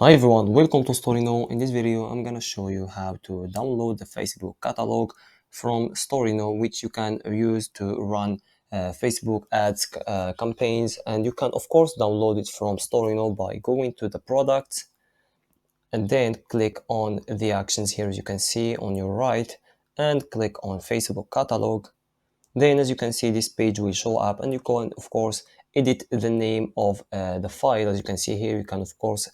Hi everyone, welcome to Storeino. In this video, I'm gonna show you how to download the Facebook catalog from Storeino, which you can use to run Facebook ads campaigns. And you can, of course, download it from Storeino by going to the products and then click on the actions here, as you can see on your right, and click on Facebook catalog. Then, as you can see, this page will show up, and you can, of course, edit the name of the file. As you can see here, you can, of course,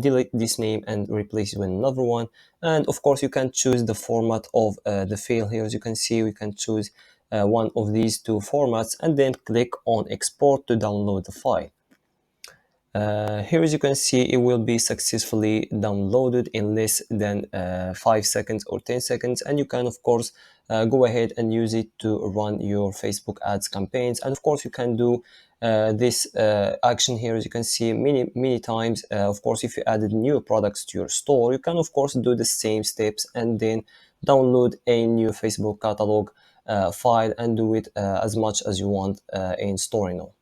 delete this name and replace it with another one. And of course, you can choose the format of the file here. As you can see, we can choose one of these two formats and then click on export to download the file. Here, as you can see, it will be successfully downloaded in less than 5 seconds or 10 seconds. And you can, of course, go ahead and use it to run your Facebook ads campaigns. And of course, you can do this action here, as you can see, many times. Of course, if you added new products to your store, you can, of course, do the same steps and then download a new Facebook catalog file and do it as much as you want in Storeino.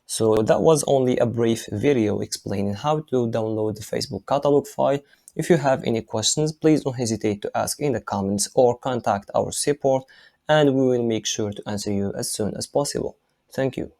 So that was only a brief video explaining how to download the Facebook catalog file. If you have any questions, please don't hesitate to ask in the comments or contact our support, and we will make sure to answer you as soon as possible. Thank you.